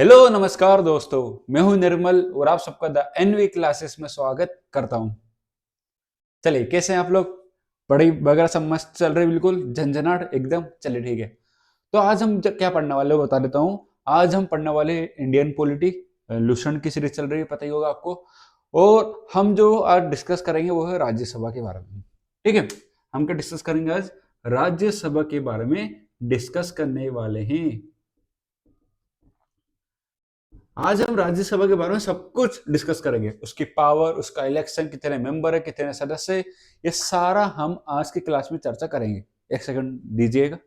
Hello नमस्कार दोस्तों, मैं हूं निर्मल और आप सबका द एनवी क्लासेस में स्वागत करता हूं। चलिए, कैसे हैं आप लोग? पढ़ाई वगैरह सब मस्त चल रही, बिल्कुल झंझनाट एकदम। चलिए ठीक है। तो आज हम क्या पढ़ने वाले हो बता देता हूं। आज हम पढ़ने वाले इंडियन पॉलिटी। लुसेंट की सीरीज चल रही है, पता ही होगा आपको। और हम जो आज डिस्कस करेंगे वो है राज्यसभा के बारे में। ठीक है, हम क्या डिस्कस करेंगे आज? राज्यसभा के बारे में डिस्कस करने वाले हैं। आज हम राज्यसभा के बारे में सब कुछ डिस्कस करेंगे, उसकी पावर, उसका इलेक्शन, कितने मेंबर है, कितने सदस्य है, ये सारा हम आज की क्लास में चर्चा करेंगे। एक सेकंड दीजिएगा।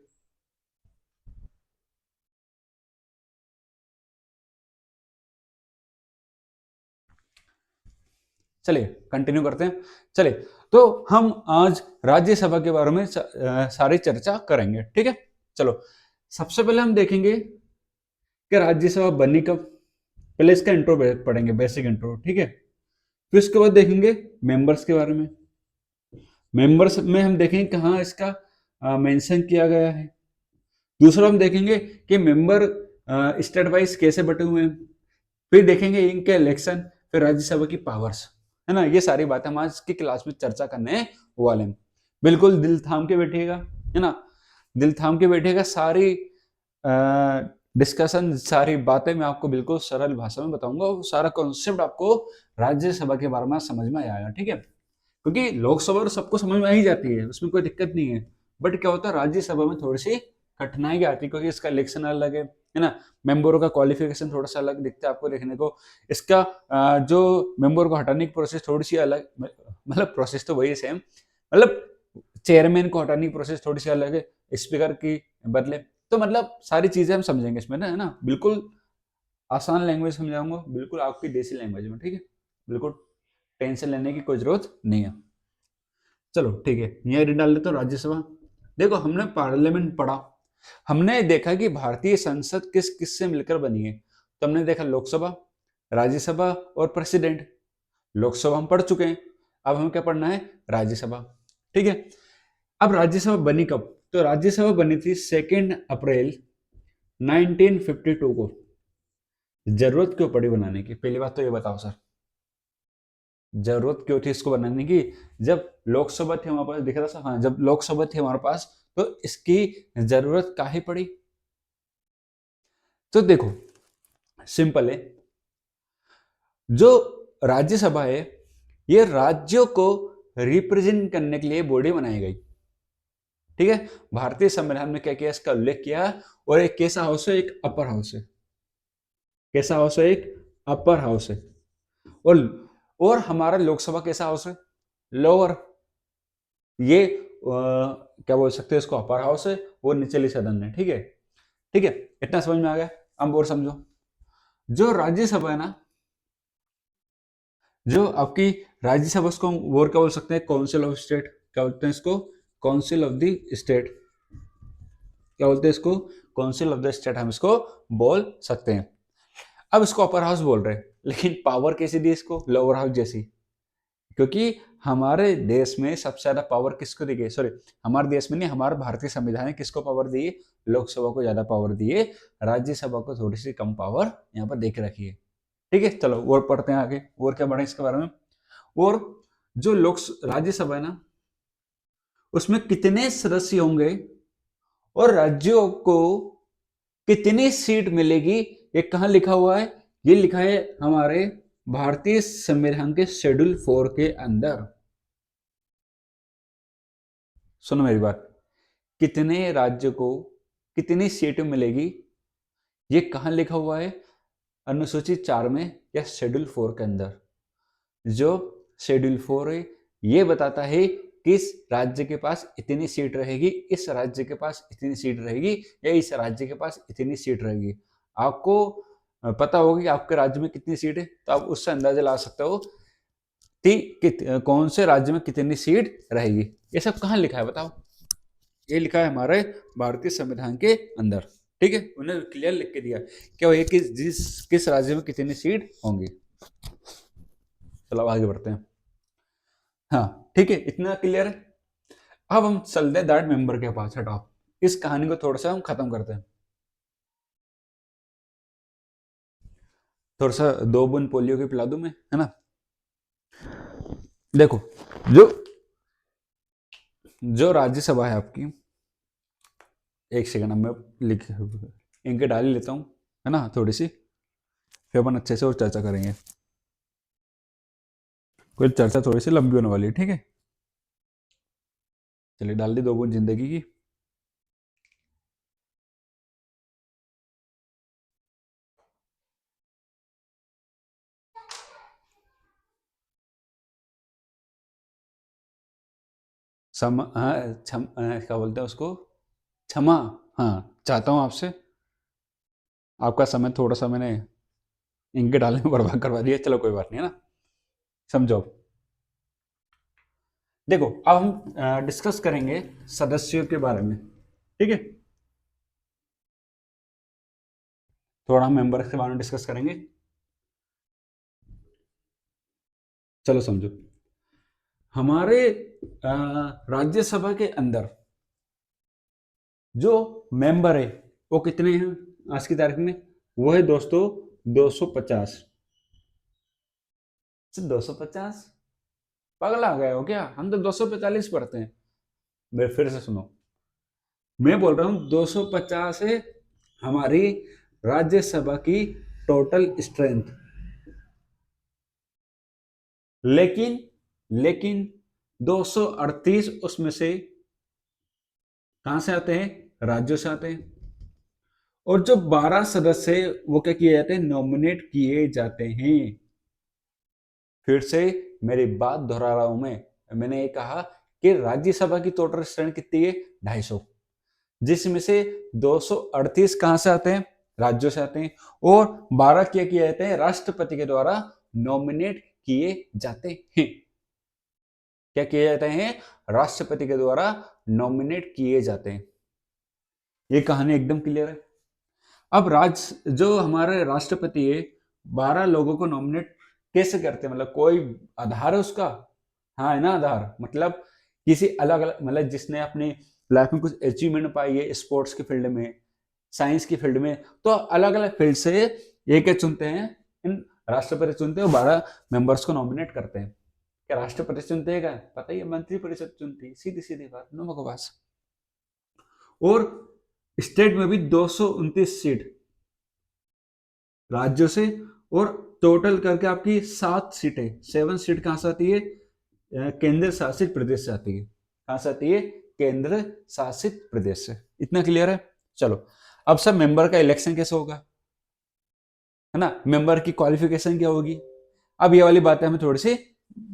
चलिए कंटिन्यू करते हैं। चलिए, तो हम आज राज्यसभा के बारे में सारी चर्चा करेंगे। ठीक है, चलो सबसे पहले हम देखेंगे कि राज्यसभा बनी कब। पहले इसका इंट्रो पढ़ेंगे, बेसिक इंट्रो। ठीक है, फिर उसके बाद देखेंगे मेंबर्स के बारे में। मेंबर्स में हम देखेंगे कहाँ इसका मेंशन किया गया है। दूसरा हम देखेंगे कि मेंबर स्टेट वाइज कैसे बटे हुए हैं। फिर देखेंगे इनके इलेक्शन, फिर राज्यसभा की पावर्स, है ना। ये सारी बातें हम आज की क्लास में चर्चा करने वाले हैं। बिल्कुल दिल थाम के बैठिएगा, है ना। दिल थाम के बैठिएगा। सारी डिस्कशन, सारी बातें मैं आपको बिल्कुल सरल भाषा में बताऊंगा और सारा कॉन्सेप्ट आपको राज्यसभा के बारे में समझ में आएगा। ठीक है, क्योंकि लोकसभा तो सबको समझ में आ ही जाती है, उसमें कोई दिक्कत नहीं है। बट क्या होता है, राज्यसभा में थोड़ी सी कठिनाई आती है, क्योंकि इसका इलेक्शन अलग है ना। मेंबरों का क्वालिफिकेशन थोड़ा सा अलग दिखता है आपको देखने को। इसका जो मेंबर को हटाने की प्रोसेस थोड़ी सी अलग, मतलब प्रोसेस तो वही सेम, मतलब चेयरमैन को हटाने की प्रोसेस थोड़ी सी अलग है स्पीकर की बदले। तो मतलब सारी चीजें हम समझेंगे इसमें ना, है ना। बिल्कुल आसान लैंग्वेज समझाऊंगा, बिल्कुल आपकी देसी लैंग्वेज में। ठीक है, बिल्कुल टेंशन लेने की कोई जरूरत नहीं है। चलो ठीक है, यहाँ डाल लेते हो राज्यसभा। देखो, हमने पार्लियामेंट पढ़ा, हमने देखा कि भारतीय संसद किस किस से मिलकर बनी है। तो हमने देखा लोकसभा, राज्यसभा और प्रेसिडेंट। लोकसभा हम पढ़ चुके हैं, अब हमें क्या पढ़ना है? राज्यसभा। ठीक है, अब राज्यसभा बनी कब? तो राज्यसभा बनी थी 2 अप्रैल 1952 को। जरूरत क्यों पड़ी बनाने की, पहली बात तो ये बताओ सर। जरूरत क्यों थी इसको बनाने की? जब लोकसभा थी हमारे पास, दिख रहा था हाँ, जब लोकसभा थी हमारे पास तो इसकी जरूरत काहे पड़ी? तो देखो, सिंपल है। जो राज्यसभा है, ये राज्यों को रिप्रेजेंट करने के लिए बॉडी बनाई गई। ठीक है, भारतीय संविधान में क्या किया, इसका उल्लेख किया। और एक कैसा हाउस है? एक अपर हाउस है। कैसा हाउस है? एक अपर हाउस है। और और हमारा लोकसभा कैसा हाउस है? लोअर। ये क्या बोल सकते हैं इसको? अपर हाउस है, वो निचली सदन है। ठीक है, ठीक है, इतना समझ में आ गया। अब और समझो, जो राज्यसभा है ना, जो आपकी राज्यसभा, उसको हम और क्या बोल सकते हैं? Council of state. क्या बोलते हैं इसको? Council of the state. क्या बोलते हैं इसको? काउंसिल ऑफ द स्टेट हम इसको बोल सकते हैं। अब इसको अपर हाउस बोल रहे हैं, लेकिन पावर कैसी दी इसको? लोअर हाउस जैसी। क्योंकि हमारे देश में सबसे ज्यादा पावर किसको दी गई? सॉरी, हमारे देश में नहीं, हमारे भारतीय संविधान ने किसको पावर दी है? लोकसभा को ज्यादा पावर दी है, राज्यसभा को थोड़ी सी कम पावर यहाँ पर देख रखी है। ठीक है, चलो और पढ़ते हैं आगे, और क्या बढ़े इसके बारे में। और जो लोक राज्यसभा है ना, उसमें कितने सदस्य होंगे और राज्यों को कितनी सीट मिलेगी, ये कहाँ लिखा हुआ है? ये लिखा है हमारे भारतीय संविधान के शेड्यूल 4 के अंदर। सुनो मेरी बात, कितने राज्य को कितनी सीटें मिलेगी, ये कहाँ लिखा हुआ है? अनुसूची 4 में या शेड्यूल 4 के अंदर। जो शेड्यूल 4 है, ये बताता है किस राज्य के पास इतनी सीट रहेगी, इस राज्य के पास इतनी सीट रहेगी, या इस राज्य के पास इतनी सीट रहेगी। आपको पता होगा कि आपके राज्य में कितनी सीट है, तो आप उससे अंदाजा ला सकते हो कौन से राज्य में कितनी सीट रहेगी। ये सब कहाँ लिखा है बताओ? ये लिखा है हमारे भारतीय संविधान के अंदर। ठीक है, उन्हें क्लियर लिख के दिया क्या ये किस राज्य में कितनी सीट होंगी। चलो आगे बढ़ते हैं। हाँ ठीक है, इतना क्लियर है। अब हम चलते हैं दैट मेंबर के पास। हटाओ, इस कहानी को थोड़ा सा हम खत्म करते हैं। थोड़ा सा 2 बूंद पोलियो की पिला दूं मैं, है ना। देखो, जो जो राज्यसभा है आपकी, एक सेकंड मैं लिख इनके डाल ही लेता हूँ, है ना, थोड़ी सी, फिर अपन अच्छे से और चर्चा करेंगे। कोई चर्चा थोड़ी सी लंबी होने वाली है, ठीक है। चलिए डाल दी 2 बूंद जिंदगी की। हाँ, क्या बोलते हैं उसको, क्षमा। हाँ, चाहता हूँ आपसे, आपका समय थोड़ा सा मैंने इनके डालने में बर्बाद करवा दिया। चलो कोई बात नहीं, है ना, समझो। देखो, अब हम डिस्कस करेंगे सदस्यों के बारे में, ठीक है। थोड़ा हम मेंबर के बारे में डिस्कस करेंगे। चलो समझो, हमारे राज्यसभा के अंदर जो मेंबर है वो कितने हैं आज की तारीख में? वो है दोस्तों 250। 250? पागल आ गए हो क्या? हम तो 245 पढ़ते हैं। मैं फिर से सुनो, मैं बोल रहा हूं 250 है हमारी राज्यसभा की टोटल स्ट्रेंथ। लेकिन लेकिन 238 उसमें से कहां से आते हैं? राज्यों से आते हैं। और जो 12 सदस्य है वो क्या किए जाते हैं? नॉमिनेट किए जाते हैं। फिर से मेरी बात दोहरा रहा हूं मैंने ये कहा कि राज्यसभा की टोटल स्ट्रेंथ कितनी है? 250, जिसमें से 238 कहां से आते हैं? राज्यों से आते हैं। और 12 क्या किए जाते हैं? राष्ट्रपति के द्वारा नॉमिनेट किए जाते हैं। क्या किए जाते हैं? राष्ट्रपति के द्वारा नॉमिनेट किए जाते हैं। ये कहानी एकदम क्लियर है। अब जो हमारे राष्ट्रपति है, 12 लोगों को नॉमिनेट कैसे करते हैं? मतलब कोई आधार है उसका? हाँ, है ना आधार। मतलब किसी अलग अलग, मतलब जिसने अपनी लाइफ में कुछ अचीवमेंट पाई है स्पोर्ट्स की फील्ड में, साइंस की फील्ड में, तो अलग अलग फील्ड से ये क्या चुनते हैं? इन राष्ट्रपति चुनते हैं, 12 मेंबर्स को नॉमिनेट करते हैं। क्या राष्ट्रपति चुनते हैं? क्या पता ही है, मंत्रिपरिषद चुनती है। सीधी सीधी बात, नो बकवास। और स्टेट में भी 229 सीट राज्यों से, और टोटल करके आपकी 7 सीटें, 7 सीट कहां से आती है? केंद्र शासित प्रदेश से आती है। कहां से आती है? केंद्र शासित प्रदेश से। इतना क्लियर है? चलो, अब सब मेंबर का इलेक्शन कैसे होगा, है ना, मेंबर की क्वालिफिकेशन क्या होगी, अब ये वाली बातें हमें थोड़ी सी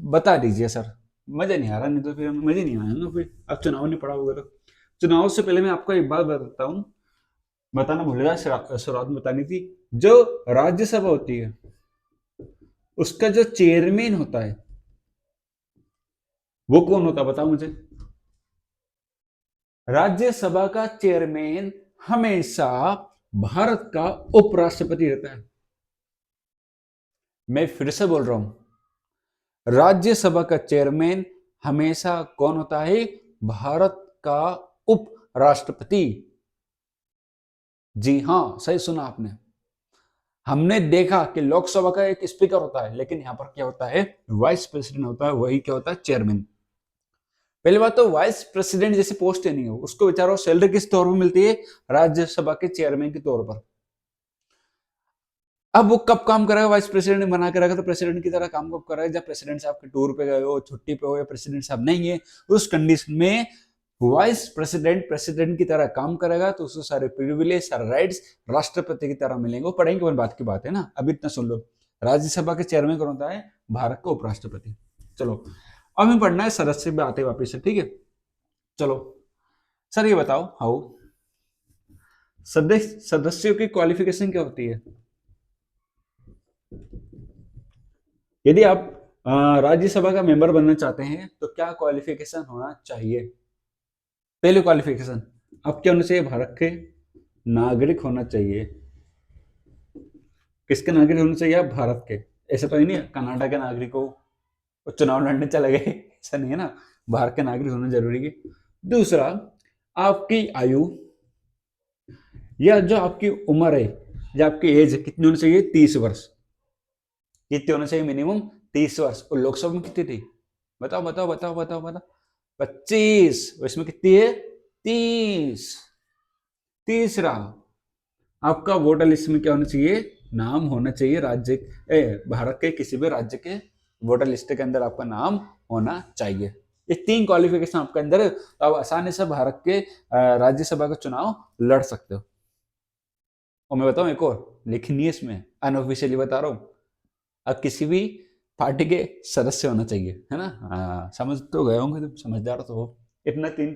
बता दीजिए सर। मजा नहीं आ रहा, नहीं तो फिर हमें मजे नहीं आएगा, फिर अब चुनाव नहीं पड़ा होगा तो। चुनाव से पहले मैं आपको एक बात बताता हूँ, बताना भूल गया, शुरुआत में बतानी थी। जो राज्यसभा होती है उसका जो चेयरमैन होता है वो कौन होता है? बताओ मुझे। राज्यसभा का चेयरमैन हमेशा भारत का उपराष्ट्रपति रहता है। मैं फिर से बोल रहा हूं, राज्यसभा का चेयरमैन हमेशा कौन होता है? भारत का उपराष्ट्रपति। जी हां, सही सुना आपने। हमने देखा कि लोकसभा का एक स्पीकर होता है, लेकिन यहां पर क्या होता है? वाइस प्रेसिडेंट होता है, वही क्या होता है? चेयरमैन। पहली बात तो वाइस प्रेसिडेंट जैसी पोस्ट ही नहीं हो, उसको बेचारा सैलरी किस तौर पर मिलती है? राज्यसभा के चेयरमैन के तौर पर। अब वो कब काम करेगा? वाइस प्रेसिडेंट बना के रखा तो प्रेसिडेंट की तरह काम कब करेगा? जब प्रेसिडेंट साहब के टूर पे गए हो, छुट्टी पे हो, या प्रेसिडेंट साहब नहीं है, उस कंडीशन में वाइस प्रेसिडेंट प्रेसिडेंट की तरह काम करेगा, तो उसको सारे प्रिविलेज, सारे राइट्स राष्ट्रपति की तरह मिलेंगे। वो पढ़ेंगे, वन बात की बात है ना। अब इतना सुन लो, राज्यसभा के चेयरमैन कौन होता है? भारत का उपराष्ट्रपति। चलो, अब हमें पढ़ना है सदस्य पे आते वापिस से, ठीक है। चलो सर, ये बताओ, हाउ सदस्यों की क्वालिफिकेशन क्या होती है? यदि आप राज्यसभा का मेंबर बनना चाहते हैं तो क्या क्वालिफिकेशन होना चाहिए? पहले क्वालिफिकेशन, अब क्या होना चाहिए? भारत के नागरिक होना चाहिए। किसके नागरिक होना चाहिए? आप भारत के। ऐसा तो ही नहीं है कनाडा के नागरिक हो और चुनाव लड़ने चले गए, ऐसा नहीं है ना। भारत के नागरिक होना जरूरी है। दूसरा, आपकी आयु या जो आपकी उम्र है या आपकी एज कितनी होनी चाहिए? 30 वर्ष। कितने होना चाहिए मिनिमम? 30 वर्ष। और लोकसभा में कितनी थी? बताओ बताओ बताओ बताओ बताओ। 25। इसमें कितनी है? 30। तीसरा, आपका वोटर लिस्ट में क्या होना चाहिए? नाम होना चाहिए राज्य भारत के किसी भी राज्य के वोटर लिस्ट के अंदर आपका नाम होना चाहिए। ये 3 क्वालिफिकेशन आपके अंदर, तो आप आसानी से भारत के राज्यसभा का चुनाव लड़ सकते हो। और मैं बताऊं एक और लेकिन नहीं, इसमें अनऑफिशियली बता रहा हूं, अब किसी भी पार्टी के सदस्य होना चाहिए, है ना? हाँ, समझ तो गए होंगे, तुम समझदार तो हो। इतना तीन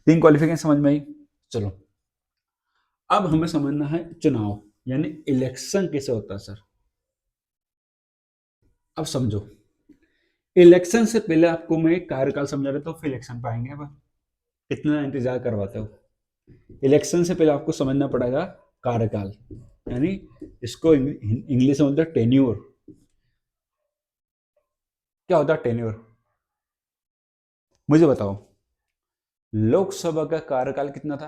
तीन क्वालिफिकेशन समझ में आई। चलो, अब हमें समझना है चुनाव यानी इलेक्शन कैसे होता है सर। अब समझो, इलेक्शन से पहले आपको मैं कार्यकाल समझा देता हूँ, फिर इलेक्शन पाएंगे। अब इतना इंतजार करवाते हो। इलेक्शन से पहले आपको समझना पड़ेगा कार्यकाल, यानी इसको इंग्लिश में बोलते हैं टेन्योर। क्या होता है टेन्योर? मुझे बताओ, लोकसभा का कार्यकाल कितना था?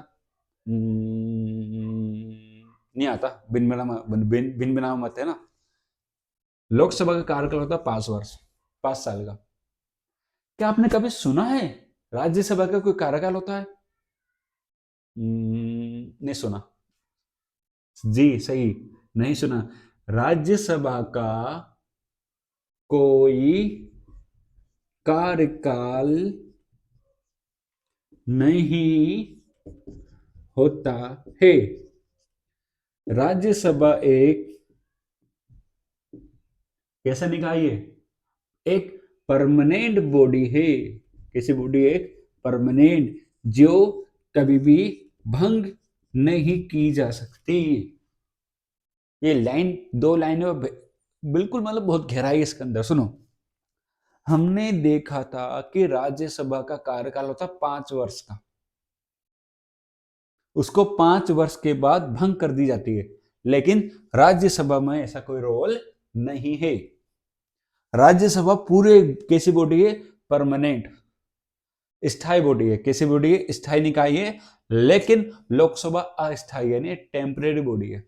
नहीं आता, बिन बिना मत है ना। लोकसभा का कार्यकाल होता है 5 वर्ष, 5 साल का। क्या आपने कभी सुना है राज्यसभा का कोई कार्यकाल होता है? नहीं सुना। जी सही, नहीं सुना। राज्यसभा का कोई कार्यकाल नहीं होता है। राज्यसभा एक कैसा निकाय है? एक परमानेंट बॉडी है। कैसी बॉडी? एक परमानेंट, जो कभी भी भंग नहीं की जा सकती। ये लाइन, 2 लाइनों में बिल्कुल मतलब बहुत गहराई है इसके अंदर। सुनो, हमने देखा था कि राज्यसभा का कार्यकाल होता 5 वर्ष का, उसको 5 वर्ष के बाद भंग कर दी जाती है, लेकिन राज्यसभा में ऐसा कोई रोल नहीं है। राज्यसभा पूरे कैसी बॉडी है? परमानेंट, स्थायी बॉडी है। कैसी बॉडी है? स्थायी निकाय है। लेकिन लोकसभा अस्थायी यानी टेम्परेरी बॉडी है।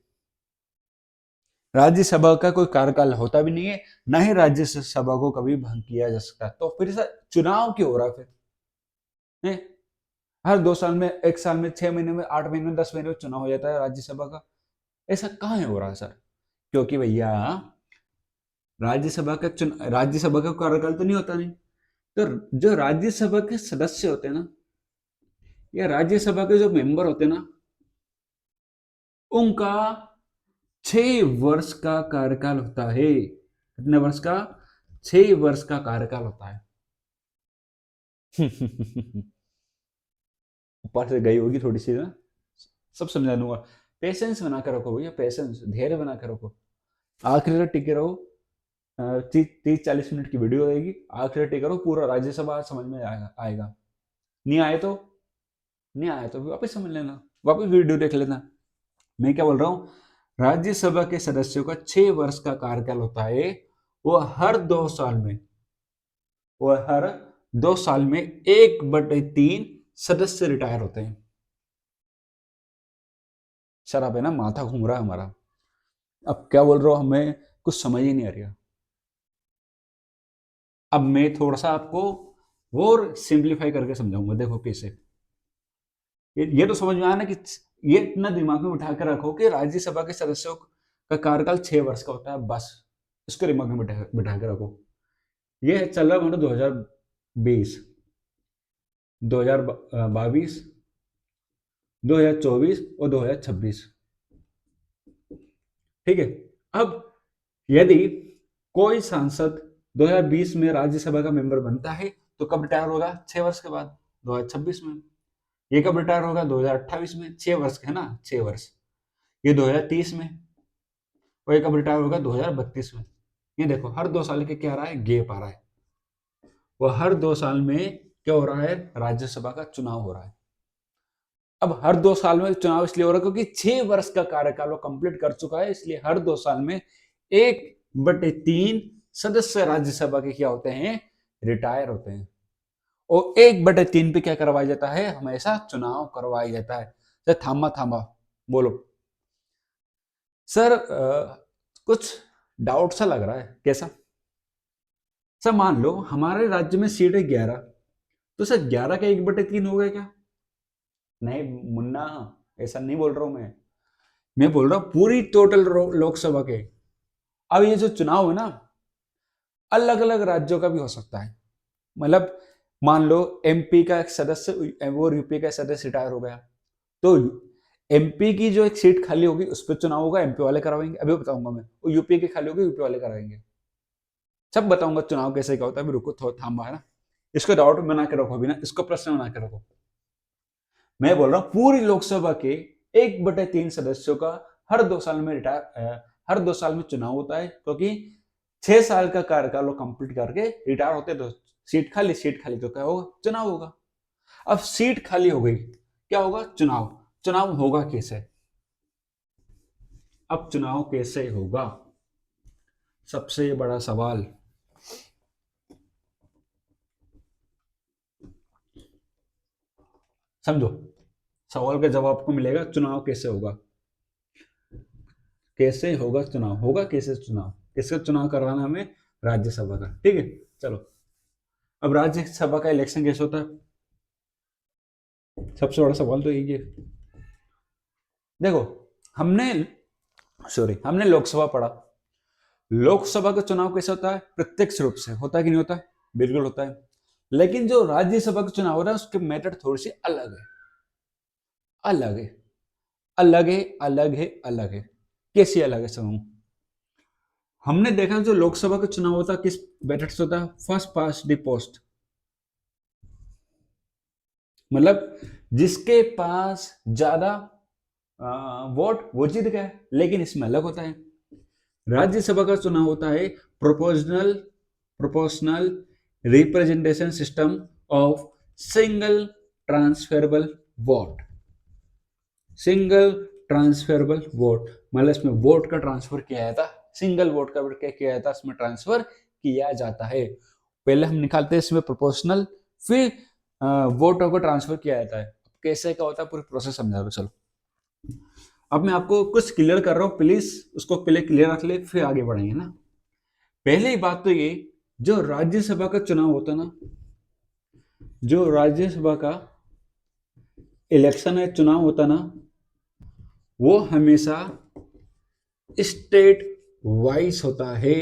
राज्यसभा का कोई कार्यकाल होता भी नहीं है, ना ही राज्यसभा को कभी भंग किया जा सकता। तो फिर चुनाव क्यों हो रहा है फिर? है? हर 2 साल में, 1 साल में, 6 महीने में, 8 महीने में, 10 महीने में चुनाव हो जाता है राज्यसभा का। ऐसा कहाँ है हो रहा है सर? क्योंकि भैया राज्यसभा का कार्यकाल तो नहीं होता नहीं। तो जो राज्यसभा के सदस्य होते हैं ना, या राज्यसभा के जो मेंबर होते हैं ना, उनका 6 वर्ष का कार्यकाल होता है। कितने वर्ष का? 6 वर्ष का कार्यकाल होता है। ऊपर से गई होगी थोड़ी सी ना, सब समझा दूंगा। पेशेंस बना कर रखो भैया, पेशेंस, धैर्य बना कर रखो। आखिरी तक टिके रहो। 30-40 मिनट की वीडियो रहेगी, आखिरी तक टिके रहो, पूरा राज्यसभा समझ में आएगा। नहीं आए तो, नहीं आया तो वापस समझ लेना, वापस वीडियो देख लेना। मैं क्या बोल रहा हूँ, राज्यसभा के सदस्यों का 6 वर्ष का कार्यकाल होता है। वो हर 2 साल में, वो हर 2 साल में 1/3 सदस्य रिटायर होते हैं। सर आप है ना, माथा घूम रहा है हमारा। अब क्या बोल रहा हूँ, हमें कुछ समझ ही नहीं आ रहा। अब मैं थोड़ा सा आपको और सिंप्लीफाई करके समझाऊंगा, देखो कैसे। ये तो समझ में आया ना कि ये इतना दिमाग में बिठा कर रखो कि राज्यसभा के सदस्यों का कार्यकाल 6 वर्ष का होता है, बस इसको दिमाग में बिठा कर रखो। ये चल रहा है 2020, 2022, 2024 और 2026। ठीक है। अब यदि कोई सांसद 2020 में राज्यसभा का मेंबर बनता है, तो कब रिटायर होगा? 6 वर्ष के बाद, 2026 में। ये कब रिटायर होगा? 2028 में। 6 वर्ष है ना, 6 वर्ष। ये 2030 में। और ये कब रिटायर होगा? 2032 में। ये देखो, हर 2 साल के क्या आ रहा है? गैप आ रहा है। वो हर 2 साल में क्या हो रहा है? राज्यसभा का चुनाव हो रहा है। अब हर 2 साल में चुनाव इसलिए हो रहा है क्योंकि 6 वर्ष का कार्यकाल वो कंप्लीट कर चुका है, इसलिए हर 2 साल में 1/3 सदस्य राज्यसभा के क्या होते हैं? रिटायर होते हैं। और 1/3 पे क्या करवाया जाता है? हमेशा चुनाव करवाया जाता है। सर थामा थामा बोलो सर, कुछ डाउट सा लग रहा है, कैसा? सर मान लो हमारे राज्य में सीट है 11, तो सर 11 का 1/3 हो गया क्या? नहीं मुन्ना, ऐसा नहीं बोल रहा हूं मैं बोल रहा हूं पूरी टोटल लोकसभा के। अब ये जो चुनाव है ना, अलग अलग राज्यों का भी हो सकता है। मतलब मान लो एमपी का एक सदस्य वो यूपी का सदस्य रिटायर हो गया, तो एमपी की जो एक सीट खाली होगी उस पर चुनाव होगा, एमपी वाले करवाएंगे, अभी बताऊंगा मैं। वो यूपी की खाली होगी, यूपी वाले कराएंगे। सब बताऊंगा चुनाव कैसे क्या होता है, अभी रुको थोड़ा थामा है ना। इसको डाउट बना के रखो, अभी ना इसको प्रश्न बना के रखो। मैं बोल रहा हूँ पूरी लोकसभा के 1/3 सदस्यों का हर 2 साल में हर 2 साल में चुनाव होता है, क्योंकि 6 साल का कार्यकाल वो कंप्लीट करके रिटायर होते, तो सीट खाली तो क्या होगा? चुनाव होगा। अब सीट खाली हो गई, क्या होगा? चुनाव। चुनाव होगा कैसे? अब चुनाव कैसे होगा, सबसे बड़ा सवाल। समझो, सवाल का जवाब आपको मिलेगा, चुनाव कैसे होगा। कैसे होगा चुनाव? होगा कैसे चुनाव? किसका चुनाव करवाना हमें? राज्यसभा का, ठीक है। चलो, अब राज्यसभा का इलेक्शन कैसे होता है? सबसे बड़ा सवाल तो यही है। देखो, हमने हमने लोकसभा पढ़ा। लोकसभा का चुनाव कैसे होता है? प्रत्यक्ष रूप से होता है कि नहीं होता है? बिल्कुल होता है। लेकिन जो राज्यसभा का चुनाव होता है उसके मेथड थोड़ी सी अलग है। अलग है, अलग है, अलग है, अलग है। कैसी अलग है समझो। हमने देखा जो लोकसभा का चुनाव होता है किस मेथड से होता है? First pass the post. मतलब जिसके पास ज्यादा वोट वो जीत गया। लेकिन इसमें अलग होता है। राज्यसभा का चुनाव होता है proportional proportional representation system of single transferable vote. Single transferable vote मतलब इसमें वोट का ट्रांसफर किया जाता, सिंगल वोट का क्या किया जाता, इसमें ट्रांसफर किया जाता है। पहले हम निकालते हैं इसमें प्रोपोर्शनल, फिर वोटों को ट्रांसफर किया जाता है। कैसे क्या होता है पूरी प्रोसेस समझा दो। चलो, अब मैं आपको कुछ क्लियर कर रहा हूँ, प्लीज उसको पहले क्लियर रख ले, फिर आगे बढ़ेंगे ना। पहली बात तो ये, जो राज्यसभा का चुनाव होता है ना, जो राज्यसभा का इलेक्शन है, चुनाव होता ना, वो हमेशा स्टेट वाइज होता है।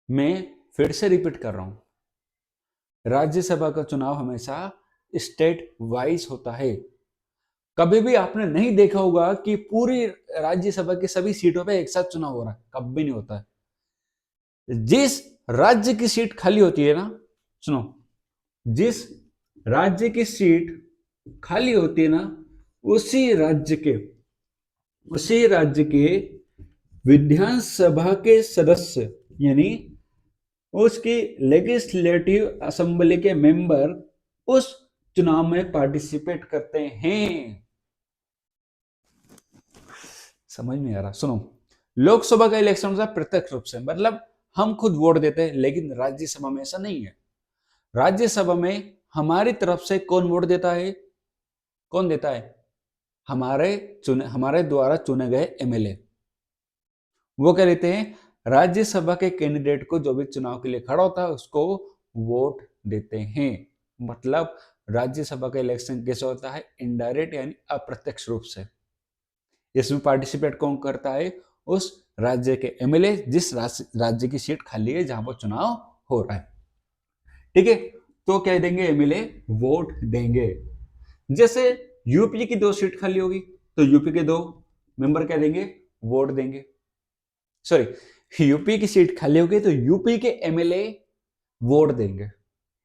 मैं फिर से रिपीट कर रहा हूं, राज्यसभा का चुनाव हमेशा स्टेट वाइज होता है। कभी भी आपने नहीं देखा होगा कि पूरी राज्यसभा की सभी सीटों पे एक साथ चुनाव हो रहा है, कभी नहीं होता है। जिस राज्य की सीट खाली होती है ना, सुनो, जिस राज्य की सीट खाली होती है ना, उसी राज्य के विधानसभा के सदस्य, यानी उसकी लेजिस्लेटिव असेंबली के मेंबर उस चुनाव में पार्टिसिपेट करते हैं। समझ में आ रहा? सुनो, लोकसभा का इलेक्शन होता है प्रत्यक्ष रूप से, मतलब हम खुद वोट देते हैं। लेकिन राज्यसभा में ऐसा नहीं है। राज्यसभा में हमारी तरफ से कौन वोट देता है? कौन देता है? हमारे द्वारा चुने गए एमएलए। वो क्या देते हैं? राज्यसभा के कैंडिडेट को, जो भी चुनाव के लिए खड़ा होता है, उसको वोट देते हैं। मतलब राज्यसभा का इलेक्शन कैसे होता है? इनडायरेक्ट यानी अप्रत्यक्ष रूप से। इसमें पार्टिसिपेट कौन करता है? उस राज्य के एमएलए, जिस राज्य की सीट खाली है जहां पर चुनाव हो रहा है। ठीक है, तो क्या देंगे? एमएलए वोट देंगे। जैसे यूपी की 2 सीट खाली होगी, तो यूपी के 2 मेंबर क्या देंगे? वोट देंगे। सॉरी, यूपी की सीट खाली होगी तो यूपी के एमएलए वोट देंगे।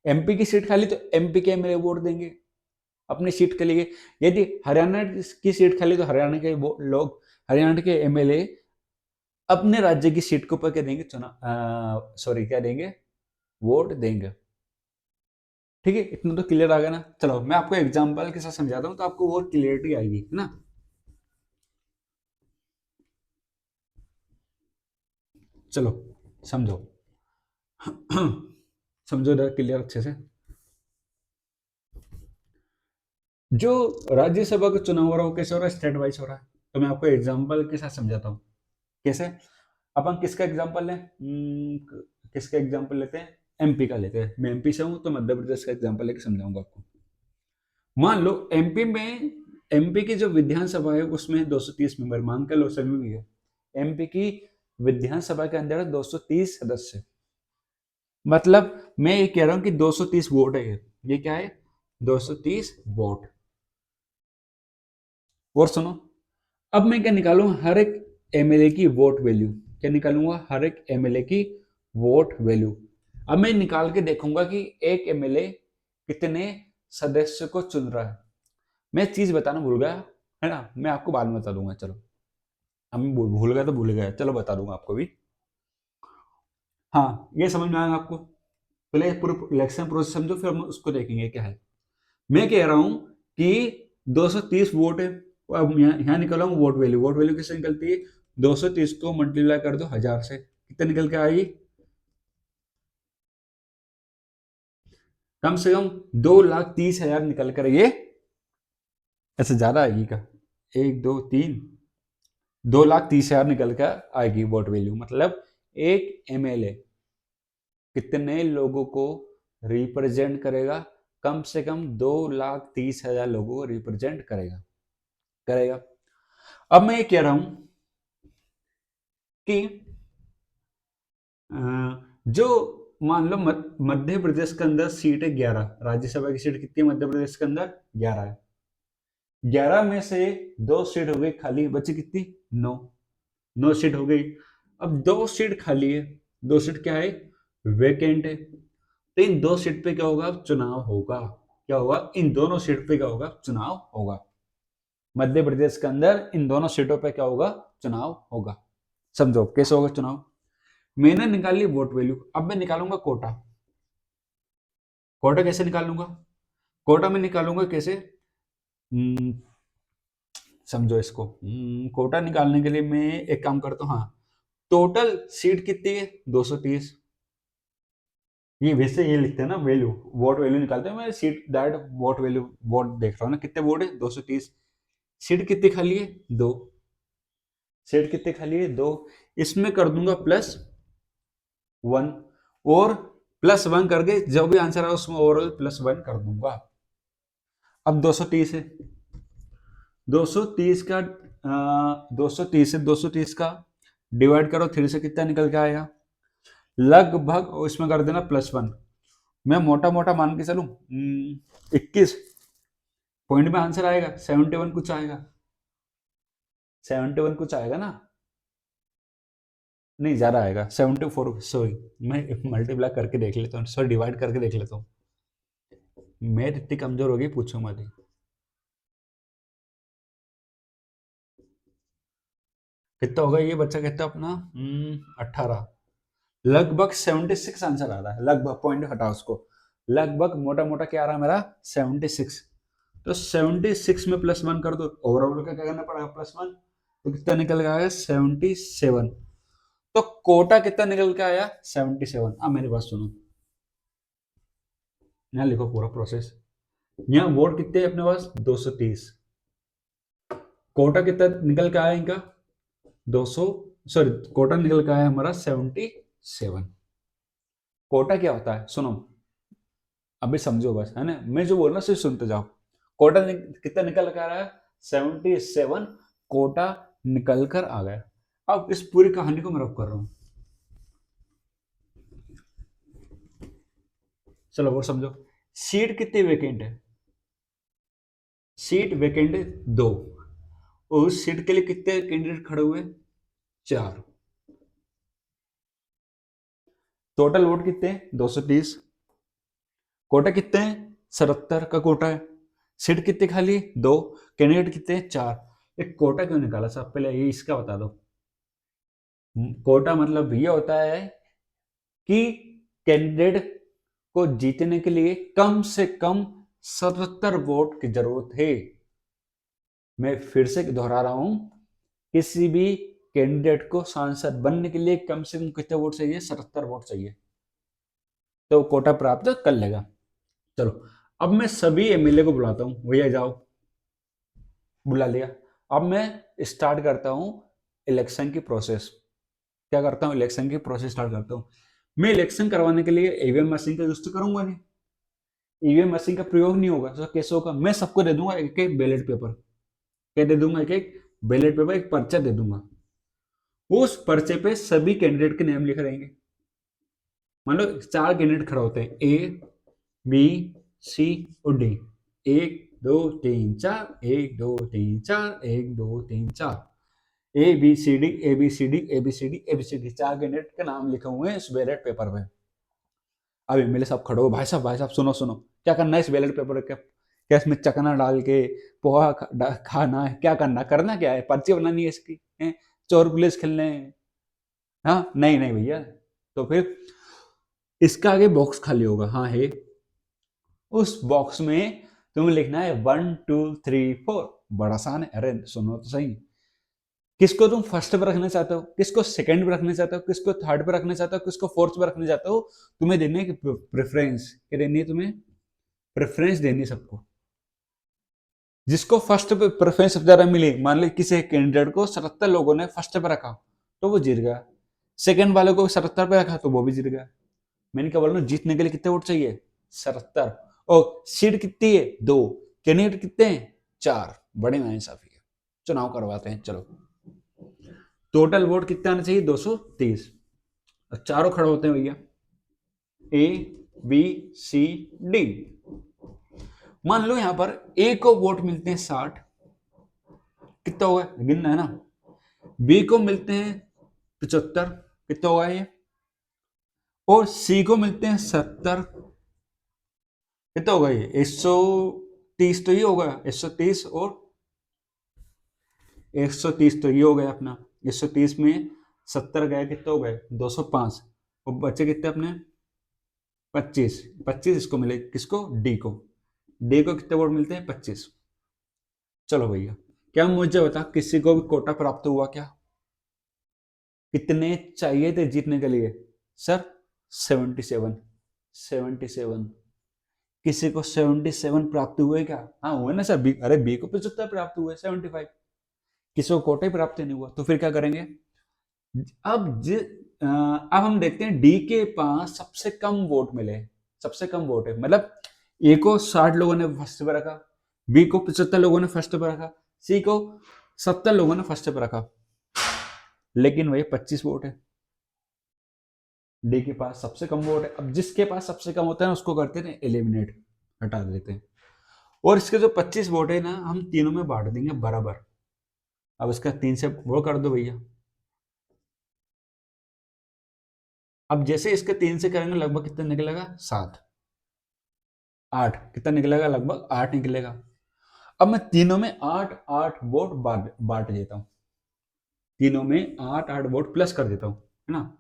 एमपी की सीट खाली तो एमपी के एमएलए वोट देंगे अपनी सीट के लिए। यदि हरियाणा की सीट खाली तो हरियाणा के लोग, हरियाणा के एमएलए अपने राज्य की सीट के ऊपर क्या देंगे? क्या देंगे? वोट देंगे। ठीक है, इतना तो क्लियर आ गया ना। चलो मैं आपको एग्जांपल के साथ समझाता हूं तो आपको और क्लियरिटी आएगी, है ना। चलो समझो। समझो जरा क्लियर अच्छे से। जो राज्यसभा का चुनाव हो रहा है वो कैसे हो रहा है? स्टेट वाइज हो रहा है। तो मैं आपको एग्जाम्पल के साथ समझाता हूँ। कैसे? अपन किसका एग्जाम्पल लें? किसका एग्जाम्पल लेते हैं? एमपी का लेते हैं। मैं एमपी से हूँ तो मध्य प्रदेश का एग्जाम्पल लेके समझाऊंगा आपको। मान लो एमपी की जो विधानसभा है उसमें 230 मेंबर, मान कर लो सभी भी है। एमपी की विधानसभा के अंदर 230 सदस्य, मतलब मैं ये कह रहा हूं कि 230 वोट है। ये क्या है? 230 वोट। और सुनो, अब मैं क्या निकालूं? हर एक एमएलए की वोट वैल्यू। क्या निकालूंगा? हर एक एमएलए की वोट वैल्यू। अब मैं निकाल के देखूंगा कि एक एमएलए कितने सदस्य को चुन रहा है। मैं चीज बताना भूल गया, है ना? मैं आपको बाद में बता दूंगा। चलो, अब मैं भूल गया तो भूल गया, चलो बता दूंगा आपको भी। हाँ, ये समझ में आएगा आपको। पहले पूरे इलेक्शन प्रोसेस समझो, फिर हम उसको देखेंगे क्या है। मैं कह रहा हूं कि 230 वोट है। अब यहाँ निकला हूँ वोट वैल्यू। वोट वैल्यू किससे निकलती है? 230 को मल्टीप्लाई कर दो 1000 से, कितने निकल के आएगी? कम से कम 2,30,000 निकल कर ये, ऐसे ज्यादा आएगी क्या? 1 2 3, 2,30,000 निकल कर आएगी वोट वैल्यू। मतलब एक एमएलए कितने लोगों को रिप्रेजेंट करेगा? कम से कम 2,30,000 लोगों को रिप्रेजेंट करेगा करेगा। अब मैं ये कह रहा हूं कि जो मान लो मध्य प्रदेश के अंदर सीट है 11, राज्यसभा की सीट कितनी है मध्य प्रदेश के अंदर? 11 है। 11 में से 2 सीट हो गई खाली, बची कितनी? 9। 9 सीट हो गई। अब 2 सीट खाली है, 2 सीट क्या है? वेकेंट है। तो इन 2 सीट पे क्या होगा? चुनाव होगा। क्या होगा? इन दोनों सीट पे क्या होगा? चुनाव होगा। मध्य प्रदेश के अंदर इन दोनों सीटों पे क्या होगा? चुनाव होगा। समझो कैसे होगा चुनाव। मैंने निकाल ली वोट वैल्यू। अब मैं निकालूंगा कोटा। कोटा कैसे निकालूंगा? कोटा में निकालूंगा कैसे? हम्म, समझो इसको। कोटा निकालने के लिए मैं एक काम करता हूँ। हाँ, टोटल सीट कितनी है? 230। ये वैसे ये लिखते हैं ना वैल्यू, वोट वैल्यू निकालते हैं। मैं seat direct vote value vote देख रहा हूँ ना, कितने वोट है? 230। सीट कितनी खाली है? 2। सीट कितनी खाली है? 2। इसमें कर दूंगा +1, और +1 करके जो भी आंसर है उसमें ओवरऑल +1 कर दूंगा। अब 230 है। 230 का 230 है, 230 का डिवाइड करो 3 से, कितना निकल के आएगा? लगभग, और इसमें कर देना +1। मैं मोटा मोटा मान के चलूं, 21 पॉइंट में आंसर आएगा। 71 कुछ आएगा। 71 कुछ आएगा ना? नहीं, ज्यादा आएगा। 74, सॉरी, मैं मल्टीप्लाई करके देख लेता हूँ, सॉरी डिवाइड करके देख लेता हूँ। मैथ इतनी कमजोर होगी, पूछो मत ही। कितना होगा ये बच्चा? कहता अपना 18। लगभग 76 आंसर आ रहा है। लगभग, पॉइंट हटा उसको। लगभग मोटा मोटा क्या आ रहा है मेरा? 76। तो 76 में +1 कर दो, ओवरऑल का क्या करना पड़ेगा? +1। तो कितना निकल के आया? 77। तो कोटा कितना निकल के आया? 77। अब मेरी बात सुनो, यहाँ लिखो पूरा प्रोसेस। यहाँ वोट कितने हैं अपने पास? 230। कोटा कितना निकल के आया इनका? 200, सॉरी, कोटा निकल के आया हमारा 77। कोटा क्या होता है सुनो, अभी समझो बस, है ना? मैं जो बोल रहा हूँ सिर्फ सुनते जाओ। कोटा कितना निकल कर आ रहा है? 77 कोटा निकल कर आ गया। अब इस पूरी कहानी को मैं रब कर रहा हूं, चलो वो समझो। सीट कितनी वेकेंट है? सीट वेकेंट है 2, और उस सीट के लिए कितने कैंडिडेट खड़े हुए? 4। टोटल वोट कितने हैं? 230। कोटा कितने हैं? 77 का कोटा है। सीट कितनी खाली? 2। कैंडिडेट कितने हैं? 4। एक कोटा क्यों निकाला साहब? पहले ये इसका बता दो। कोटा मतलब ये होता है कि कैंडिडेट को जीतने के लिए कम से कम 77 वोट की जरूरत है। मैं फिर से दोहरा रहा हूं, किसी भी कैंडिडेट को सांसद बनने के लिए कम से कम कितने वोट चाहिए? 77 वोट चाहिए, तो कोटा प्राप्त कर लेगा। चलो, अब मैं सभी एमएलए को बुलाता हूँ, भैया जाओ। बुला लिया। अब मैं स्टार्ट करता हूँ इलेक्शन की प्रोसेस। क्या करता हूँ, इलेक्शन की प्रोसेस स्टार्ट करता हूँ। मैं इलेक्शन करवाने के लिए ईवीएम मशीन का यूज तो करूंगा नहीं, ईवीएम मशीन का प्रयोग नहीं होगा, तो कैसे होगा, मैं सबको दे दूंगा एक एक बैलेट पेपर। क्या दे दूंगा, एक एक बैलेट पेपर, एक पर्चा दे दूंगा। उस पर्चे पे सभी कैंडिडेट के नाम लिखे रहेंगे। मान लो 4 कैंडिडेट खड़ा होते हैं, ए बी सी और D. 1 2 3 4, 1 2 3 4, 1 2 3 4, A B C D A B C D A B C D A B C D, 4 candidate के नाम लिखे हुए हैं इस बैलेट पेपर पे। अब एमएलए साहब खड़े हो, भाई साहब सुनो सुनो, क्या करना है इस बैलेट पेपर के, क्या इसमें चकना डाल के पोहा खाना है, क्या करना, करना क्या है, पर्ची बनानी है इसकी है? चोर पुलिस खेलने हैं? हाँ नहीं नहीं भैया, तो फिर इसका आगे बॉक्स खाली होगा, हाँ है, उस बॉक्स में तुम्हें लिखना है 1 2 3 4। बड़ा आसान है, अरे सुनो तो सही। किसको तुम फर्स्ट पे रखना चाहते हो, किसको सेकंड पे रखना चाहते हो, किसको थर्ड पे रखना चाहते हो, किसको फोर्थ पे रखना चाहते हो, तुम्हें देनी है प्रेफरेंस। क्या देनी है तुम्हें, प्रेफरेंस देनी है सबको। जिसको फर्स्ट पे प्रेफरेंस सबसे ज्यादा मिली, मान लो किसी कैंडिडेट को 77 लोगों ने फर्स्ट पे रखा तो वो जीत गया, सेकंड वाले को 77 पे रखा तो वो भी जीत गया। मैंने क्या बोल रहा हूँ, जीतने के लिए कितने वोट चाहिए, 77, और सीट कितनी है, 2, कैंडिडेट कितने हैं, 4। बड़े नाइंसाफी है, चुनाव करवाते हैं। चलो टोटल वोट कितने आने चाहिए, 230। चारों खड़े होते हैं भैया, ए बी सी डी। मान लो यहां पर ए को वोट मिलते हैं 60, कितना होगा, गिनना है ना। बी को मिलते हैं 75, कितना होगा ये, और सी को मिलते हैं 70, कितना होगा ये, 130 तो ये होगा, 130 और 130 तो ये हो गया अपना, 130 में 70 गए, कितने हो गए, 205, और बचे कितने अपने 25। 25 इसको मिले, किसको, डी को। डी को कितने वोट मिलते हैं, 25। चलो भैया, क्या मुझे बता, किसी को भी कोटा प्राप्त हुआ क्या, कितने चाहिए थे जीतने के लिए, सर 77। 77, किसी को 77 प्राप्त हुए क्या, हाँ हुए ना सर, बी, अरे बी को 75 प्राप्त हुए, 75। किसी को कोटा ही प्राप्त नहीं हुआ, तो फिर क्या करेंगे। अब हम देखते हैं डी के पास सबसे कम वोट मिले, सबसे कम वोट है, मतलब ए को 60 लोगों ने फर्स्ट पे रखा, बी को 75 लोगों ने फर्स्ट पे रखा, सी को 70 लोगों ने फर्स्ट पे रखा, लेकिन वही 25 वोट है। डी के पास सबसे कम वोट है। अब जिसके पास सबसे कम होता है ना, उसको करते हैं एलिमिनेट, हटा देते हैं। और इसके जो 25 वोट है ना, हम तीनों में बांट देंगे बराबर। अब इसका 3 से वो कर दो भैया। अब जैसे इसके 3 से करेंगे, लगभग कितना निकलेगा, 7 8, कितना निकलेगा, लगभग 8 निकलेगा। अब मैं तीनों में 8 8 वोट बांट देता हूं, तीनों में 8 8 वोट प्लस कर देता हूं, है ना।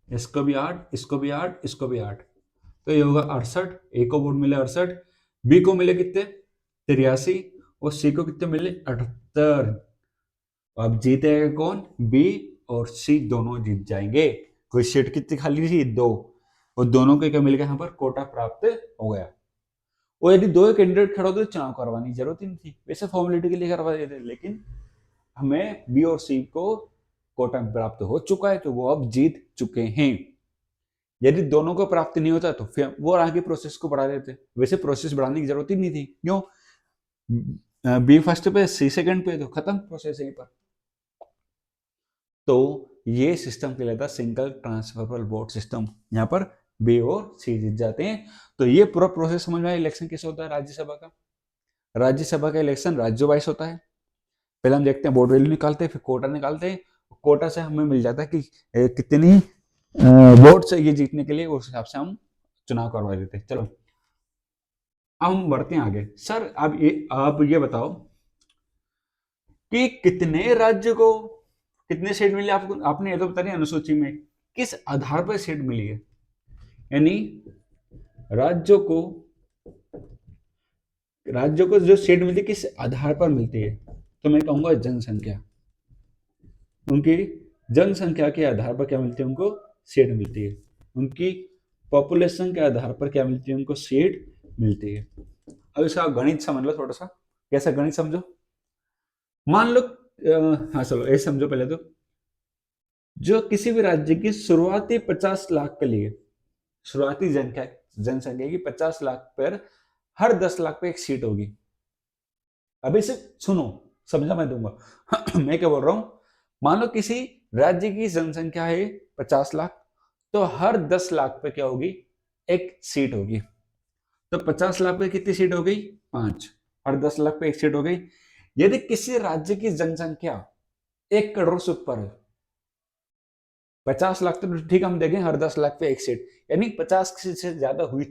इसको भी 8, इसको भी 8, इसको भी 8, तो ये होगा 68। ए को वोट मिले 68, बी को मिले कितने, 83, और सी को कितने मिले, 78। अब जीतेगा कौन, बी और सी दोनों जीत जाएंगे। कोई सीट कितनी खाली थी, 2, और दोनों को क्या मिल गया, यहाँ पर कोटा प्राप्त हो गया। और यदि 2 कैंडिडेट खड़े होते तो चुनाव करवाने की जरूरत ही नहीं थी, वैसे फॉर्मेलिटी के लिए करवा देते, लेकिन हमें बी और सी को कोटा प्राप्त हो चुका है, तो वो अब जीत चुके हैं। यदि दोनों को प्राप्त नहीं होता तो फिर वो आगे प्रोसेस को बढ़ा देते, वैसे प्रोसेस बढ़ाने की जरूरत ही नहीं थी, क्यों, बी फर्स्ट पे सी सेकंड पे, तो खत्म प्रोसेस यहीं पर। तो ये सिस्टम कहलाता है सिंगल ट्रांसफरेबल वोट सिस्टम। यहाँ पर बी और सी जीत जाते हैं। तो ये पूरा प्रोसेस समझ में आया, इलेक्शन कैसे होता है राज्यसभा का। राज्यसभा का इलेक्शन राज्य वाइज होता है। पहले हम देखते हैं वोट वैल्यू निकालते हैं, फिर कोटा निकालते हैं, कोटा से हमें मिल जाता है कि कितनी वोट चाहिए जीतने के लिए, उस हिसाब से हम चुनाव करवा देते हैं। चलो अब हम बढ़ते हैं आगे। सर आप ये बताओ कि कितने राज्य को कितने सीट मिले आपको, आपने ये तो बता दिया अनुसूची में, किस आधार पर सीट मिली है, यानी राज्यों को जो सीट मिलती है किस आधार पर मिलती है, तो मैं कहूंगा जनसंख्या, उनकी जनसंख्या के आधार पर क्या मिलती है, उनको सीट मिलती है, उनकी पॉपुलेशन के आधार पर क्या मिलती है, उनको सीट मिलती है। अब इसका गणित समझ लो थोड़ा सा, कैसा गणित समझो। मान लो हाँ चलो ये समझो पहले तो, जो किसी भी राज्य की शुरुआती 50 लाख के लिए, शुरुआती जनसंख्या की 50 लाख पर हर 10 लाख पे एक सीट होगी। अभी से सुनो, समझा मैं दूंगा। मैं क्या बोल रहा हूं, मान लो किसी राज्य की जनसंख्या है 50 लाख, तो हर 10 लाख पे क्या होगी, एक सीट होगी। तो 50 लाख पे कितनी सीट हो गई, 5। हर 10 लाख पे एक सीट हो गई। यदि किसी राज्य की जनसंख्या 1 करोड़ से ऊपर है, 50 लाख तो ठीक हम देखें, हर 10 लाख पे एक सीट, यानी 50 से ज्यादा हुई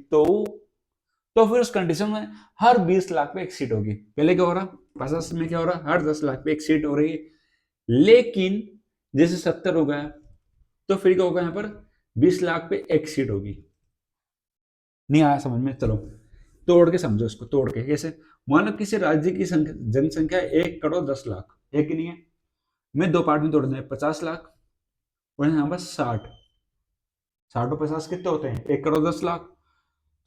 तो फिर उस कंडीशन में हर 20 लाख पे एक सीट होगी। पहले क्या हो रहा, 50 में क्या हो रहा, हर 10 लाख पे एक सीट हो रही है। लेकिन जैसे 70 हो गया, तो फिर क्या होगा, यहाँ पर 20 लाख पे एक सीट होगी। नहीं आया समझ में, चलो तोड़ के समझो इसको, तोड़ के कैसे। मान लो किसी राज्य की जनसंख्या 1 करोड़ 10 लाख, है कि नहीं है। मैं दो पार्ट में तोड़ दें, 50 लाख और यहाँ पर 60। 60 और 50 कितने होते हैं, 1 करोड़ 10 लाख।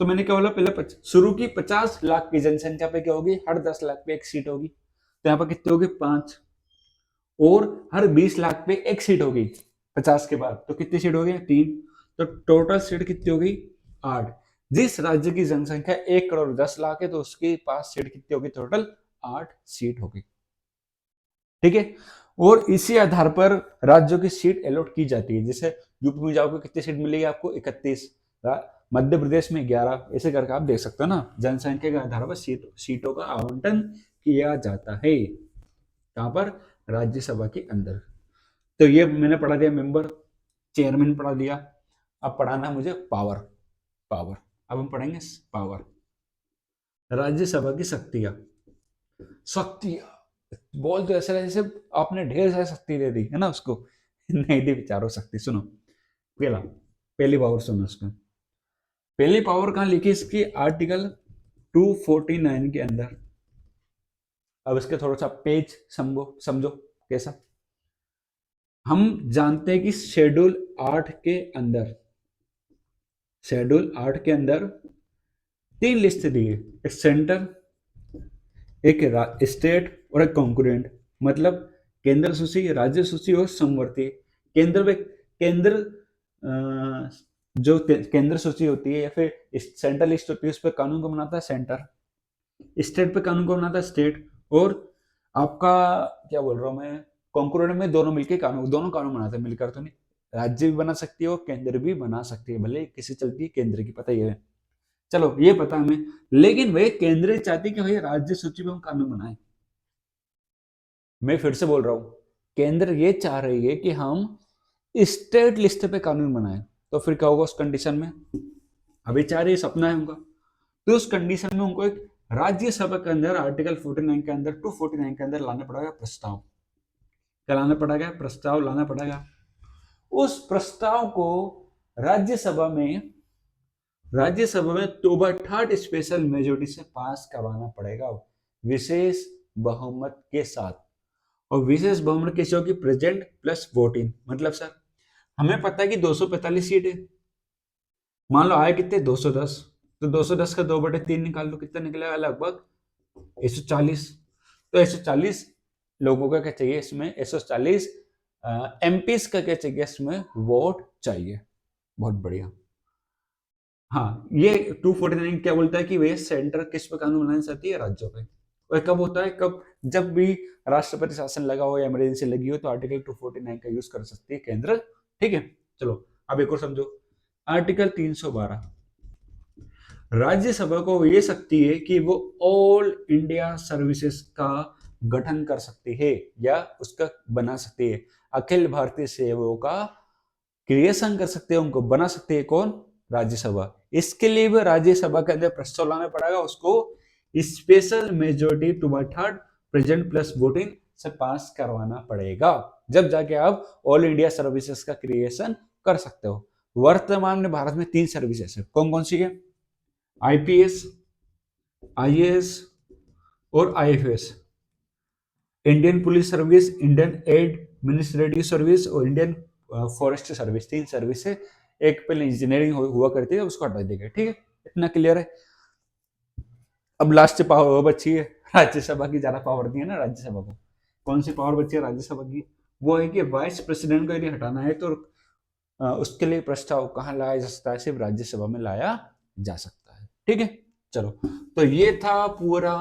तो मैंने क्या बोला पहले, शुरू की 50 लाख की जनसंख्या पे क्या होगी, हर 10 लाख पे एक सीट होगी। तो यहाँ पर कितनी होगी, 5। और हर 20 लाख पे एक सीट होगी 50 के बाद, तो कितनी सीट हो गई, 3। तो टोटल सीट कितनी हो गई, 8। जिस राज्य की जनसंख्या 1 करोड़ 10 लाख है, तो उसके पास सीट कितनी होगी, टोटल 8 सीट होगी। ठीक है। और इसी आधार पर राज्यों की सीट अलॉट की जाती है। जैसे यूपी में जाओगे कितनी सीट मिलेगी आपको, 31। मध्य प्रदेश में 11, ऐसे करके आप देख सकते हो ना, जनसंख्या के आधार पर सीटों का आवंटन किया जाता है। कहां पर, राज्यसभा के अंदर। तो ये मैंने पढ़ा दिया मेंबर, चेयरमैन पढ़ा दिया। अब पढ़ाना मुझे पावर। पावर अब हम पढ़ेंगे पावर, राज्यसभा की शक्तियां। शक्तियां बोल तो ऐसा जैसे आपने ढेर सारी शक्ति दे दी है ना उसको। नहीं दी, विचारो शक्ति। सुनो पहली पावर सुनो उसको। पहली पावर कहां लिखी, इसकी आर्टिकल 249 के अंदर। अब इसके थोड़ा सा पेज समझो समझो कैसा। हम जानते हैं कि शेड्यूल 8 के अंदर 3 लिस्ट दी है, एक सेंटर, एक स्टेट और एक कॉन्करेंट। मतलब केंद्र सूची, राज्य सूची और समवर्ती। केंद्र में केंद्र जो केंद्र सूची होती है या फिर सेंट्रल लिस्ट होती है, उस पर कानून को बनाता है सेंटर। स्टेट पे कानून को बनाता है स्टेट। और आपका क्या बोल रहा हूँ मैं, कॉन्करेंट में दोनों मिलकर दोनों कानून बनाते हैं मिलकर। तो नहीं, राज्य भी बना सकती है और केंद्र भी बना सकती है, भले किसी चलती है केंद्र की, पता ही है। चलो ये पता हमें। लेकिन वे केंद्र चाहती कि भाई राज्य सूची में हम कानून बनाए। मैं फिर से बोल रहा हूं, केंद्र ये चाह रही है कि हम स्टेट लिस्ट पे कानून बनाए। तो फिर क्या होगा उस कंडीशन में, अभी चाह रही सपना है उनका। तो उस कंडीशन में उनको एक राज्यसभा के अंदर आर्टिकल 49 के अंदर 249 के अंदर लाना पड़ेगा प्रस्ताव। क्या लाना पड़ेगा, प्रस्ताव लाना पड़ेगा। उस प्रस्ताव को राज्यसभा में 2/3 स्पेशल मेजोरिटी से पास करवाना पड़ेगा, विशेष बहुमत के साथ। और विशेष बहुमत कैसे होगी, प्रेजेंट प्लस वोटिंग। मतलब सर हमें पता है कि 245 सीट है, मान लो आए कितने 210, तो 210 का 2/3 निकाल लो, कितना निकलेगा, लगभग 140। तो 140 लोगों का क्या चाहिए इसमें, 140 एमपीस का क्या चाहिए इसमें, वोट चाहिए। बहुत बढ़िया। हाँ, ये 249 क्या बोलता है कि वे सेंटर किस पे कानून बनाना चाहती है, राज्यों पे। और कब होता है, कब, जब भी राष्ट्रपति शासन लगा हो या इमरजेंसी लगी हो, तो आर्टिकल 249 का यूज कर सकती है केंद्र। ठीक है। चलो अब एक और समझो, आर्टिकल 312। राज्यसभा को ये शक्ति है कि वो ऑल इंडिया सर्विसेज का गठन कर सकती है या उसका बना सकती है, अखिल भारतीय सेवाओं का क्रिएशन कर सकते हैं, उनको बना सकते हैं। कौन, राज्यसभा। इसके लिए भी राज्यसभा के अंदर प्रस्ताव लाना पड़ेगा, उसको special majority 2/3 present plus voting से पास करवाना पड़ेगा, जब जाके आप ऑल इंडिया सर्विसेज का क्रिएशन कर सकते हो। वर्तमान में भारत में 3 सर्विसेज है, कौन कौन सी है, आईपीएस, आईएएस और IFS. Indian police service, Indian administrative service और इंडियन फॉरेस्ट सर्विस। 3 सर्विस है। एक पहले इंजीनियरिंग हुआ करती है, उसको हटा देगा। ठीक है, इतना क्लियर है। अब लास्ट पावर बची है राज्यसभा की ज्यादा पावर दी है ना राज्यसभा को। कौन सी पावर बची है राज्यसभा की? वो है कि वाइस प्रेसिडेंट को यदि हटाना है तो उसके लिए प्रस्ताव कहाँ लाया जा सकता है? सिर्फ राज्यसभा में लाया जा सकता है। ठीक है, चलो, तो ये था पूरा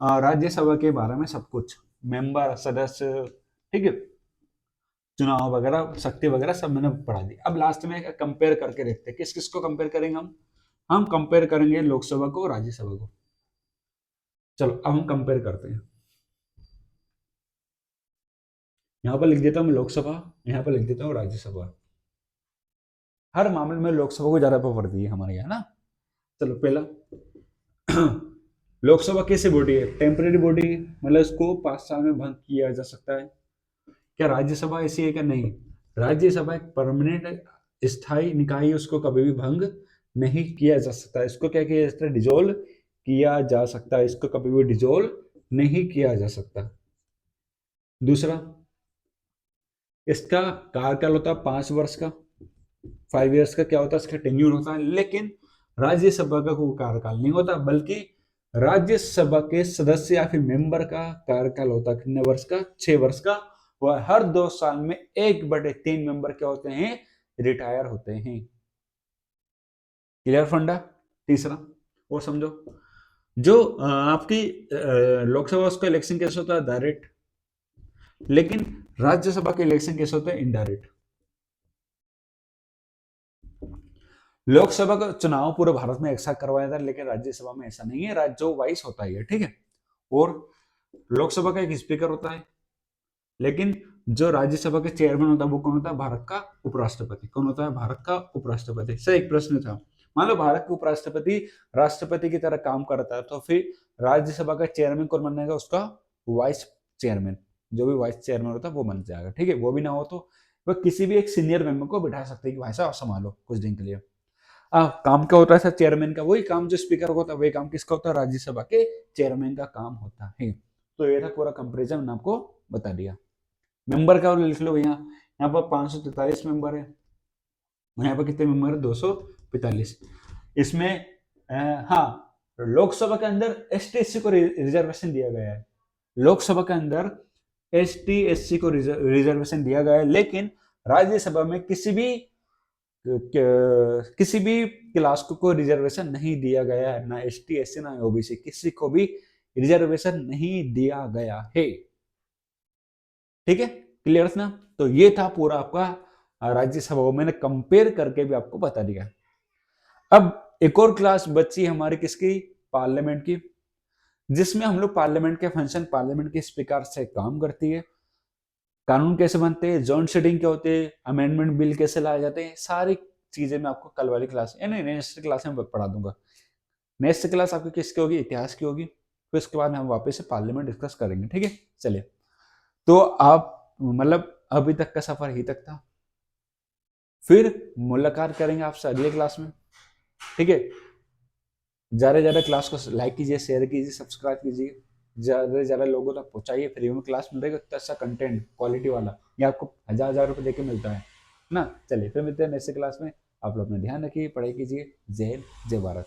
राज्यसभा के बारे में सब कुछ, मेंबर, सदस्य, ठीक है, चुनाव वगैरह, शक्ति वगैरह सब मैंने पढ़ा दी। अब लास्ट में कंपेयर करके देखते हैं किस किस को कंपेयर करेंगे हम कंपेयर करेंगे लोकसभा को और राज्यसभा को। चलो अब हम कंपेयर करते हैं। यहाँ पर लिख देता हूँ लोकसभा, यहाँ पर लिख देता हूँ राज्यसभा। हर मामले में लोकसभा को ज्यादा पावर दी है हमारे यहाँ ना। चलो पहला लोकसभा कैसे बॉडी है? टेम्परेरी बॉडी, मतलब इसको 5 साल में भंग किया जा सकता है। क्या राज्यसभा ऐसी है? क्या नहीं, राज्यसभा एक परमानेंट स्थायी निकाय है, उसको कभी भी भंग नहीं किया जा सकता। इसको क्या किया जा सकता है? डिजोल्व किया जा सकता है, इसको कभी भी डिजोल्व नहीं किया जा सकता। दूसरा, इसका कार्यकाल होता है 5 वर्ष का, 5 इयर्स का क्या होता है? इसका टेन्यूर होता है। लेकिन राज्यसभा का कोई कार्यकाल नहीं होता, बल्कि राज्यसभा के सदस्य या फिर मेंबर का कार्यकाल होता है कितने वर्ष का? 6 वर्ष का। वह हर 2 साल में 1/3 मेंबर क्या होते हैं? रिटायर होते हैं। क्लियर फंडा? तीसरा और समझो, जो आपकी लोकसभा उसका इलेक्शन कैसे होता है? डायरेक्ट। लेकिन राज्यसभा के इलेक्शन कैसे होते हैं? इनडायरेक्ट। लोकसभा का चुनाव पूरे भारत में एक साथ करवाया जाता है, लेकिन राज्यसभा में ऐसा नहीं है, राज्यों वाइज होता है, ठीक है। और लोकसभा का एक स्पीकर होता है, लेकिन जो राज्यसभा के चेयरमैन होता है वो कौन होता है? भारत का उपराष्ट्रपति। कौन होता है? भारत का उपराष्ट्रपति। सर एक प्रश्न था, मान लो भारत के उपराष्ट्रपति राष्ट्रपति की तरह काम करता है, तो फिर राज्यसभा का चेयरमैन कौन बनेगा? उसका वाइस चेयरमैन, जो भी वाइस चेयरमैन होता है वो बन जाएगा, ठीक है। वो भी ना हो तो वह किसी भी एक सीनियर मेंबर को बिठा सकते हैं कि भाई साहब संभालो कुछ दिन के लिए। काम क्या होता है सर चेयरमैन का? वही काम जो स्पीकर का होता है वही काम किसका होता है? राज्यसभा के चेयरमैन का काम होता है। तो ये था पूरा कंपेरिजन, मैंने आपको बता दिया। मेंबर का लिख लो भैया, यहाँ पर 543 मेंबर है, यहाँ पर कितने मेंबर है? 245। इसमें हाँ, लोकसभा के अंदर एसटी एससी को रिजर्वेशन दिया गया है। लोकसभा के अंदर एसटी एससी को रिजर्वेशन दिया गया है, लेकिन राज्यसभा में किसी भी क्लास को रिजर्वेशन नहीं दिया गया है, ना एसटी एससी ना ओबीसी, किसी को भी रिजर्वेशन नहीं दिया गया है। ठीक है, क्लियर ना? तो ये था पूरा आपका राज्यसभा, मैंने कंपेयर करके भी आपको बता दिया। अब एक और क्लास बची हमारी किसकी? पार्लियामेंट की, जिसमें हम लोग पार्लियामेंट के फंक्शन, पार्लियामेंट के स्पीकर से काम करती है, कानून कैसे बनते हैं, जॉइंट सीटिंग क्या होते हैं, अमेंडमेंट बिल कैसे लाए जाते हैं, सारी चीजें मैं आपको कल वाली क्लास नहीं नेक्स्ट क्लास में पढ़ा दूंगा। नेक्स्ट क्लास आपकी किसकी होगी? इतिहास की होगी। फिर उसके बाद हम वापस से पार्लियामेंट डिस्कस करेंगे, ठीक है। चलिए, तो आप मतलब अभी तक का सफर ही तक था, फिर मुलाकात करेंगे आपसे अगले क्लास में, ठीक है। ज्यादा से ज्यादा क्लास को लाइक कीजिए, शेयर कीजिए, सब्सक्राइब कीजिए, ज्यादा से ज्यादा लोगों तक पहुंचाइए। फ्री में क्लास मिल रही है, इतना अच्छा कंटेंट क्वालिटी वाला, ये आपको 1000-1000 रुपये देके मिलता है ना। चलिए फिर मिलते हैं नेक्स्ट क्लास में। आप लोग अपना ध्यान रखिए, पढ़ाई कीजिए। जय हिंद, जय भारत।